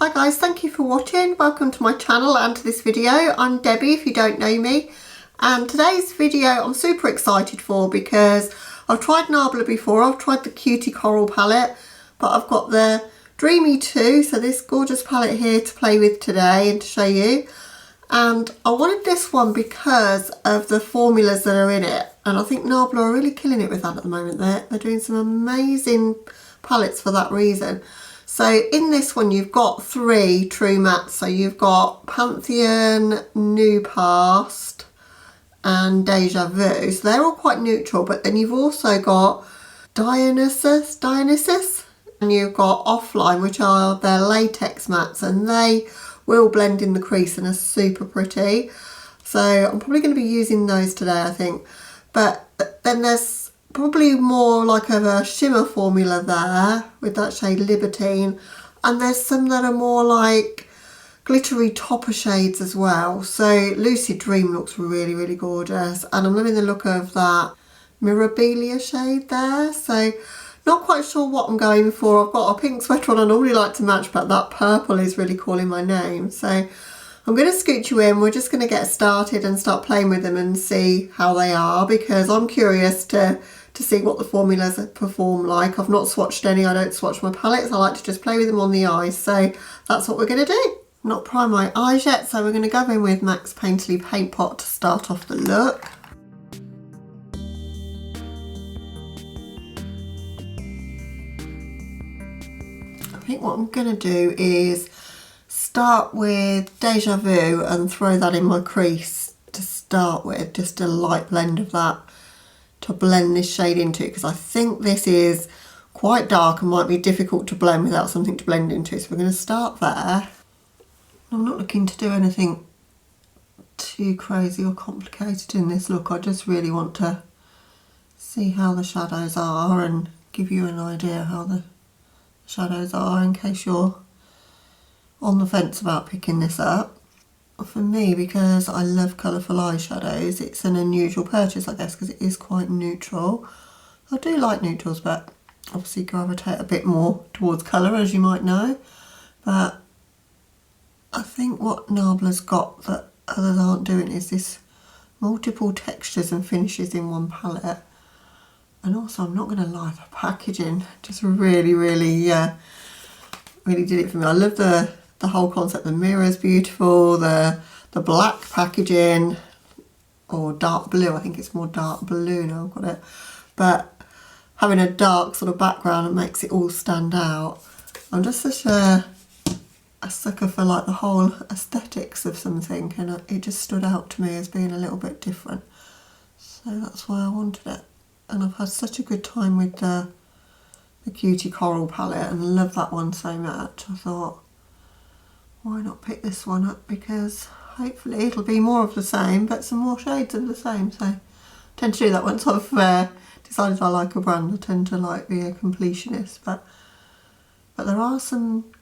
Hi guys, thank you for watching. Welcome to my channel and to this video. I'm Debbie if you don't know me, and today's video I'm super excited for because I've tried Nabla before. I've tried the Cutie Coral palette, but I've got the Dreamy too, so this gorgeous palette here to play with today and to show you. And I wanted this one because of the formulas that are in it, and I think Nabla are really killing it with that at the moment. They're doing some amazing palettes for that reason. So in this one you've got three true mattes. So you've got Pantheon, New Past and Deja Vu. So they're all quite neutral, but then you've also got Dionysus, and you've got Offline, which are their latex mattes, and they will blend in the crease and are super pretty. So I'm probably going to be using those today, I think. But then there's probably more like of a shimmer formula there with that shade Libertine, and there's some that are more like glittery topper shades as well. So Lucid Dream looks really gorgeous, and I'm loving the look of that Mirabilia shade there. So not quite sure what I'm going for. I've got a pink sweater on I normally like to match, but that purple is really calling my name. So I'm going to scoot you in. We're just going to get started and start playing with them and see how they are, because I'm curious to see what the formulas perform like. I've not swatched any. I don't swatch my palettes. I like to just play with them on the eyes. So that's what we're going to do. I'm not primed my eyes yet, so we're going to go in with MAC Painterly Paint Pot to start off the look. I think what I'm going to do is start with Deja Vu and throw that in my crease to start with. Just a light blend of that to blend this shade into, because I think this is quite dark and might be difficult to blend without something to blend into. So we're going to start there. I'm not looking to do anything too crazy or complicated in this look. I just really want to see how the shadows are and give you an idea how the shadows are in case you're on the fence about picking this up. For me, because I love colourful eyeshadows, it's an unusual purchase, I guess, because it is quite neutral. I do like neutrals, but obviously gravitate a bit more towards colour, as you might know. But I think what Nabla's got that others aren't doing is this multiple textures and finishes in one palette. And also, I'm not going to lie, the packaging just really did it for me. I love the whole concept. The mirror is beautiful, the black packaging, or dark blue. I think it's more dark blue now I've got it. But having a dark sort of background, it makes it all stand out. I'm just such a sucker for like the whole aesthetics of something, and it just stood out to me as being a little bit different. So that's why I wanted it. And I've had such a good time with the Cutie Coral palette and love that one so much. I thought, why not pick this one up, because hopefully it'll be more of the same but some more shades of the same. So I tend to do that once I've decided I like a brand. I tend to like be a completionist, but there are some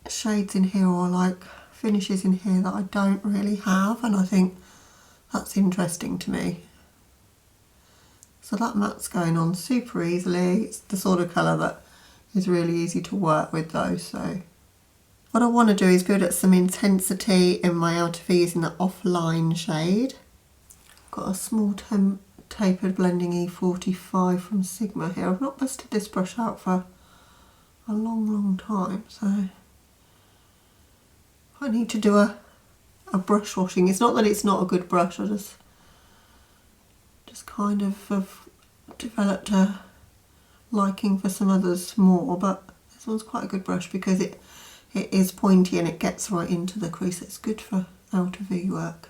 shades in here or like finishes in here that I don't really have, and I think that's interesting to me. So that matte's going on super easily. It's the sort of colour that is really easy to work with though. So what I want to do is build up some intensity in my outer V using the Offline shade. I've got a small tapered blending E45 from Sigma here. I've not busted this brush out for a long time, so I need to do a brush washing. It's not that it's not a good brush, I just kind of have developed a liking for some others more, but this one's quite a good brush because it is pointy and it gets right into the crease. It's good for outer V work.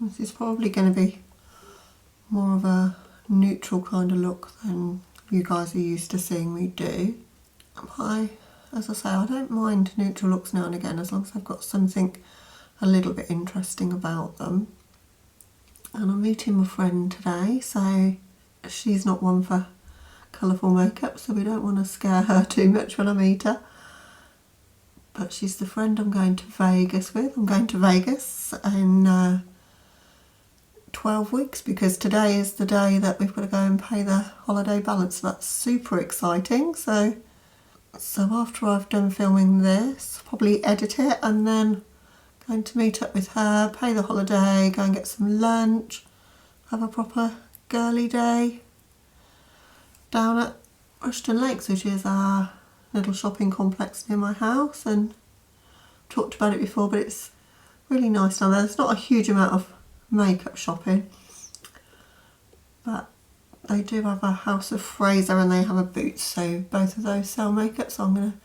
This is probably going to be more of a neutral kind of look than you guys are used to seeing me do. As I say, I don't mind neutral looks now and again, as long as I've got something a little bit interesting about them. And I'm meeting my friend today, so she's not one for colourful makeup, so we don't want to scare her too much when I meet her. But she's the friend I'm going to Vegas with. I'm going to Vegas in 12 weeks because today is the day that we've got to go and pay the holiday balance. That's super exciting. So after I've done filming this, probably edit it and then going to meet up with her, pay the holiday, go and get some lunch, have a proper girly day down at Rushton Lakes, which is our little shopping complex near my house, and talked about it before, but it's really nice down there. There's not a huge amount of makeup shopping, but they do have a House of Fraser and they have a Boots, so both of those sell makeup, so I'm going to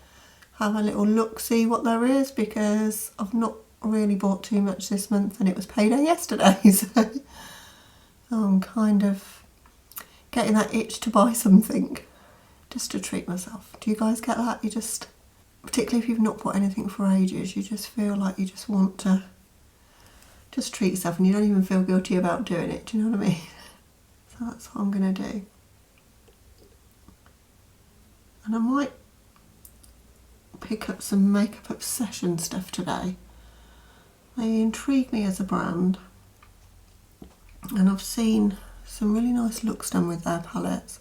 have a little look, see what there is, because I've not really bought too much this month and it was payday yesterday, so I'm kind of getting that itch to buy something just to treat myself. Do you guys get that? You just, particularly if you've not bought anything for ages, you just feel like you just want to just treat yourself and you don't even feel guilty about doing it. Do you know what I mean? So that's what I'm going to do. And I might pick up some Makeup Obsession stuff today. They intrigue me as a brand, and I've seen some really nice looks done with their palettes,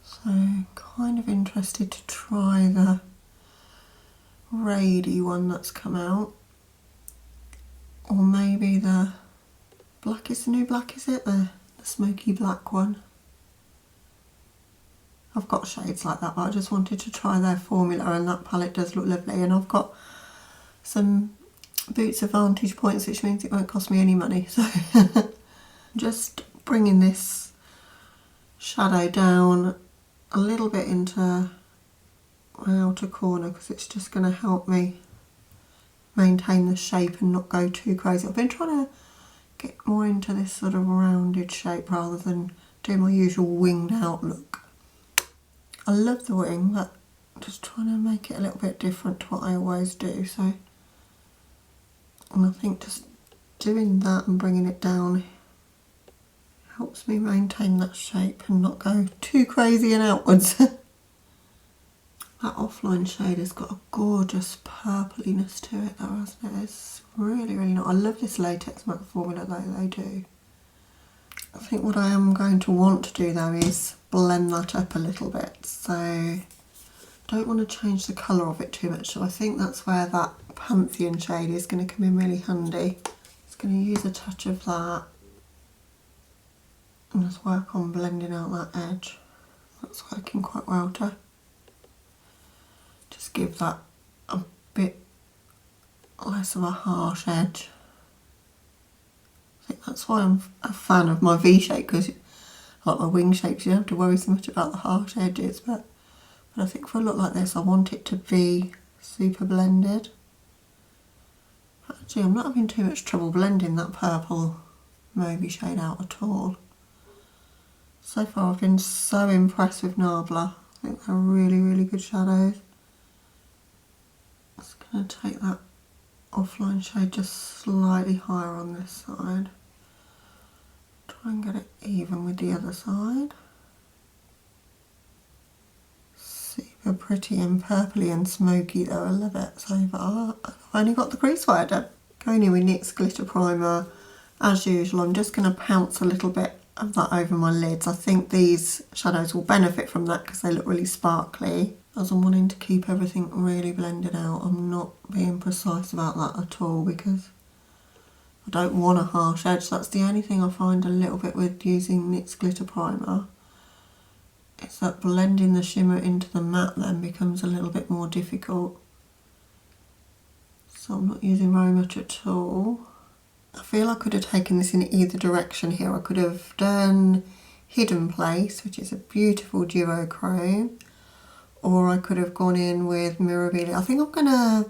so kind of interested to try the Rady one that's come out, or maybe the black, is the new black, is it? The smoky black one. I've got shades like that, but I just wanted to try their formula, and that palette does look lovely. And I've got some Boots Advantage points, which means it won't cost me any money. So just bringing this shadow down a little bit into my outer corner, because it's just going to help me maintain the shape and not go too crazy. I've been trying to get more into this sort of rounded shape rather than do my usual winged out look. I love the wing, but I'm just trying to make it a little bit different to what I always do. So, and I think just doing that and bringing it down helps me maintain that shape and not go too crazy and outwards. That offline shade has got a gorgeous purpliness to it though, hasn't it? It's really, really nice. I love this latex matte formula though, they do. I think what I am going to want to do though is blend that up a little bit. So I don't want to change the colour of it too much. So I think that's where that Pantheon shade is going to come in really handy. Just going to use a touch of that and just work on blending out that edge. That's working quite well to just give that a bit less of a harsh edge. I think that's why I'm a fan of my V shape, because like my wing shapes, you don't have to worry so much about the harsh edges, but I think for a look like this I want it to be super blended. But actually I'm not having too much trouble blending that purple mauvey shade out at all. So far I've been so impressed with Nabla. I think they're really, really good shadows. I'm just going to take that offline shade just slightly higher on this side. Try and get it even with the other side. Super pretty and purpley and smoky though, I love it so far. I've only got the crease wire done. Going in with NYX Glitter Primer as usual. I'm just going to pounce a little bit of that over my lids. I think these shadows will benefit from that because they look really sparkly. As I'm wanting to keep everything really blended out, I'm not being precise about that at all because I don't want a harsh edge. That's the only thing I find a little bit with using NYX Glitter Primer. It's that blending the shimmer into the matte then becomes a little bit more difficult. So I'm not using very much at all. I feel I could have taken this in either direction here. I could have done Hidden Place, which is a beautiful duochrome, or I could have gone in with Mirabilia. I think I'm gonna,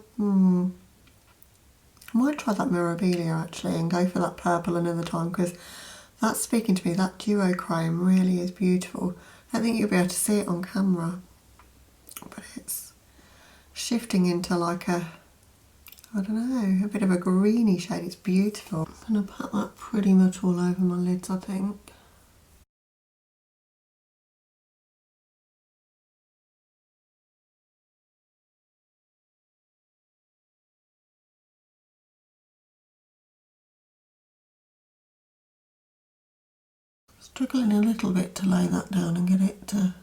I might try that Mirabilia actually and go for that purple another time, because that's speaking to me. That duochrome really is beautiful. I don't think you'll be able to see it on camera, but it's shifting into like a, I don't know, a bit of a greeny shade. It's beautiful. I'm going to pat that pretty much all over my lids, I think. Struggling a little bit to lay that down and get it to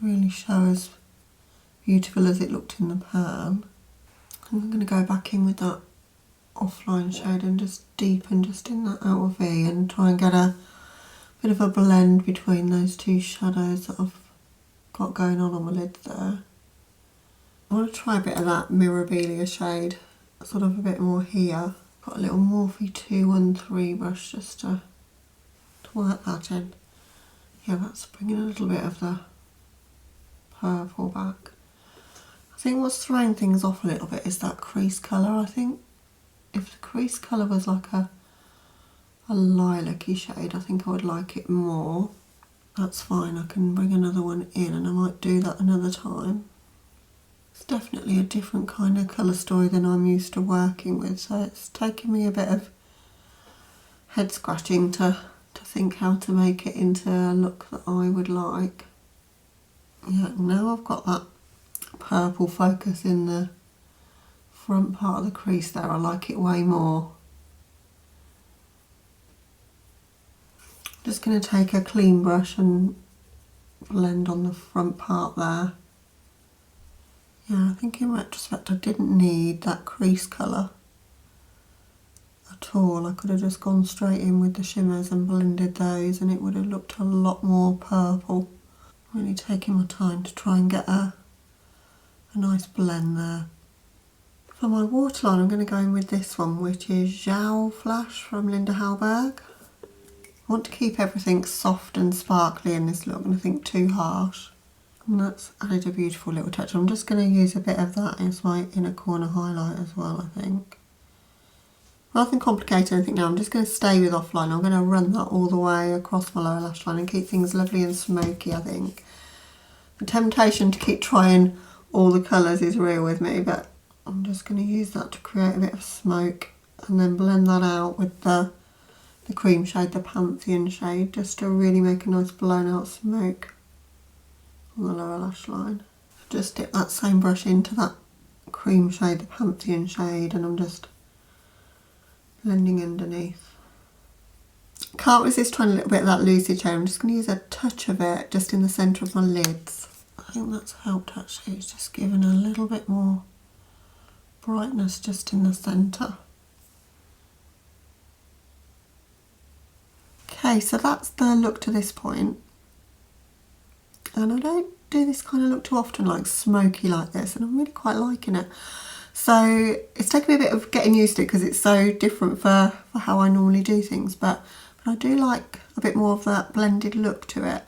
really show as beautiful as it looked in the pan. I'm going to go back in with that offline shade and just deepen just in that outer V and try and get a bit of a blend between those two shadows that I've got going on my lid there. I want to try a bit of that Mirabilia shade, sort of a bit more here. Got a little Morphe 213 brush just to work that in. Yeah, that's bringing a little bit of the purple back. I think what's throwing things off a little bit is that crease colour. I think if the crease colour was like a lilac-y shade, I think I would like it more. That's fine, I can bring another one in and I might do that another time. It's definitely a different kind of colour story than I'm used to working with, so it's taking me a bit of head scratching to think how to make it into a look that I would like. Yeah, now I've got that purple focus in the front part of the crease there, I like it way more. Just going to take a clean brush and blend on the front part there. Yeah, I think in retrospect I didn't need that crease colour at all. I could have just gone straight in with the shimmers and blended those and it would have looked a lot more purple. Really taking my time to try and get a nice blend there. For my waterline I'm going to go in with this one, which is Zhao Flash from Hallberg. I want to keep everything soft and sparkly in this look, nothing too harsh. And that's added a beautiful little touch. I'm just going to use a bit of that as my inner corner highlight as well, I think. Rather than complicate anything now, I'm just going to stay with offline. I'm going to run that all the way across my lower lash line and keep things lovely and smoky, I think. The temptation to keep trying all the colours is real with me, but I'm just going to use that to create a bit of smoke and then blend that out with the cream shade, the Pantheon shade, just to really make a nice blown out smoke on the lower lash line. Just dip that same brush into that cream shade, the Pantheon shade, and I'm just blending underneath. Can't resist trying a little bit of that lucid shade. I'm just going to use a touch of it just in the centre of my lids. I think that's helped actually, it's just given a little bit more brightness just in the centre. Okay, so that's the look to this point. And I don't do this kind of look too often, like smoky like this, and I'm really quite liking it. So it's taken me a bit of getting used to it because it's so different for how I normally do things, but I do like a bit more of that blended look to it.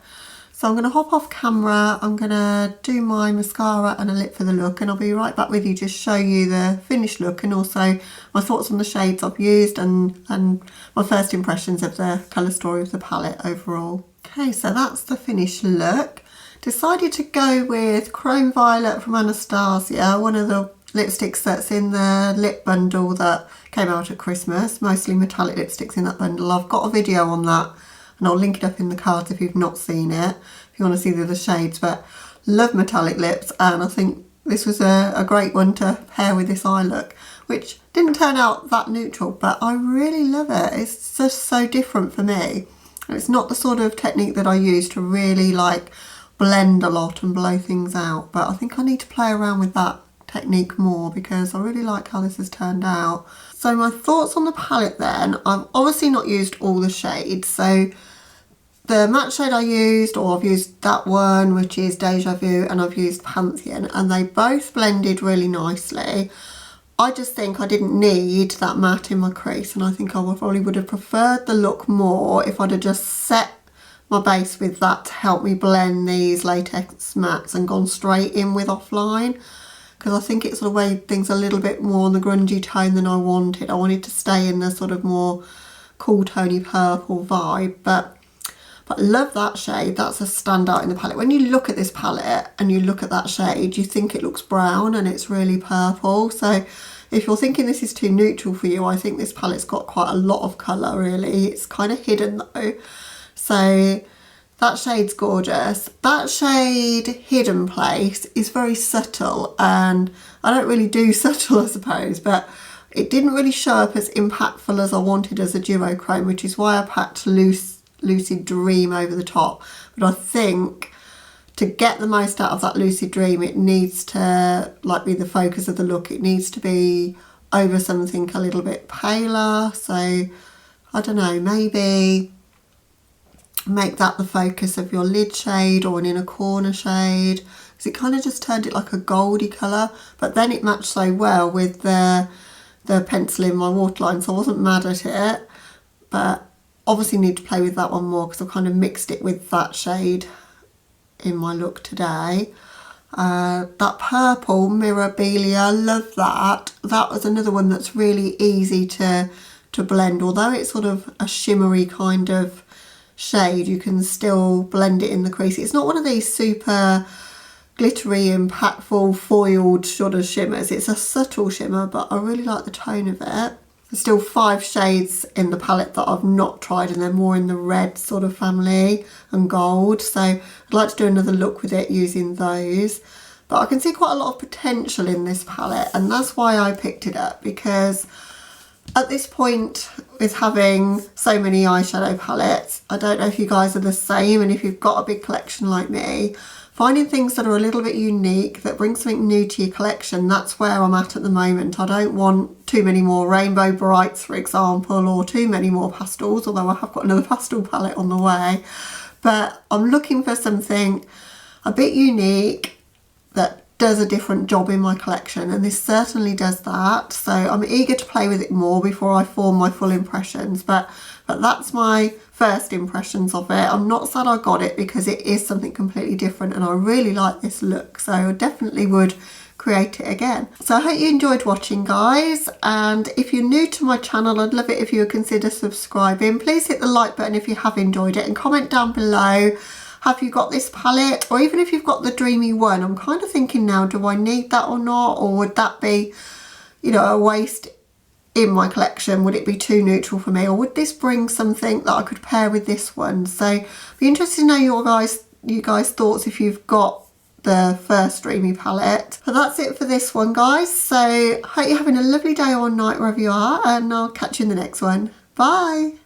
So I'm going to hop off camera, I'm going to do my mascara and a lip for the look, and I'll be right back with you to show you the finished look and also my thoughts on the shades I've used and my first impressions of the colour story of the palette overall. Okay, so that's the finished look. Decided to go with Chrome Violet from Anastasia, one of the lipsticks that's in the lip bundle that came out at Christmas, mostly metallic lipsticks in that bundle. I've got a video on that and I'll link it up in the cards if you've not seen it, if you want to see the other shades, but love metallic lips and I think this was a great one to pair with this eye look, which didn't turn out that neutral, but I really love it. It's just so different for me. And it's not the sort of technique that I use to really like blend a lot and blow things out, but I think I need to play around with that technique more because I really like how this has turned out. So my thoughts on the palette then, I've obviously not used all the shades, so the matte shade I used, or I've used that one which is Deja Vu, and I've used Pantheon, and they both blended really nicely. I just think I didn't need that matte in my crease, and I think I probably would have preferred the look more if I'd have just set my base with that to help me blend these latex mattes and gone straight in with offline, because I think it sort of made things a little bit more on the grungy tone than I wanted. I wanted to stay in the sort of more cool tony purple vibe, but love that shade. That's a standout in the palette. When you look at this palette and you look at that shade, you think it looks brown and it's really purple. So if you're thinking this is too neutral for you, I think this palette's got quite a lot of colour really. It's kind of hidden though. So that shade's gorgeous. That shade Hidden Place is very subtle, and I don't really do subtle I suppose, but it didn't really show up as impactful as I wanted as a duochrome, which is why I packed loose Lucid Dream over the top. But I think to get the most out of that Lucid Dream, it needs to like be the focus of the look. It needs to be over something a little bit paler. So I don't know, maybe make that the focus of your lid shade or an inner corner shade, because it kind of just turned it like a goldy colour, but then it matched so well with the pencil in my waterline, so I wasn't mad at it. But obviously need to play with that one more because I've kind of mixed it with that shade in my look today. That purple Mirabilia, love that. That was another one that's really easy to blend. Although it's sort of a shimmery kind of shade, you can still blend it in the crease. It's not one of these super glittery, impactful, foiled sort of shimmers. It's a subtle shimmer, but I really like the tone of it. There's still 5 shades in the palette that I've not tried, and they're more in the red sort of family and gold. So I'd like to do another look with it using those. But I can see quite a lot of potential in this palette, and that's why I picked it up, because at this point with having so many eyeshadow palettes, I don't know if you guys are the same, and if you've got a big collection like me, finding things that are a little bit unique, that bring something new to your collection, that's where I'm at the moment. I don't want too many more Rainbow Brights, for example, or too many more pastels, although I have got another pastel palette on the way. But I'm looking for something a bit unique that does a different job in my collection, and this certainly does that. So I'm eager to play with it more before I form my full impressions, but that's my first impressions of it. I'm not sad I got it, because it is something completely different and I really like this look, so I definitely would create it again. So I hope you enjoyed watching, guys, and if you're new to my channel, I'd love it if you would consider subscribing. Please hit the like button if you have enjoyed it, and comment down below, have you got this palette, or even if you've got the Dreamy one. I'm kind of thinking now, do I need that or not, or would that be, you know, a waste in my collection? Would it be too neutral for me, or would this bring something that I could pair with this one? So be interested to know you guys thoughts if you've got the first Dreamy palette. But that's it for this one, guys. So hope you're having a lovely day or night wherever you are, and I'll catch you in the next one. Bye.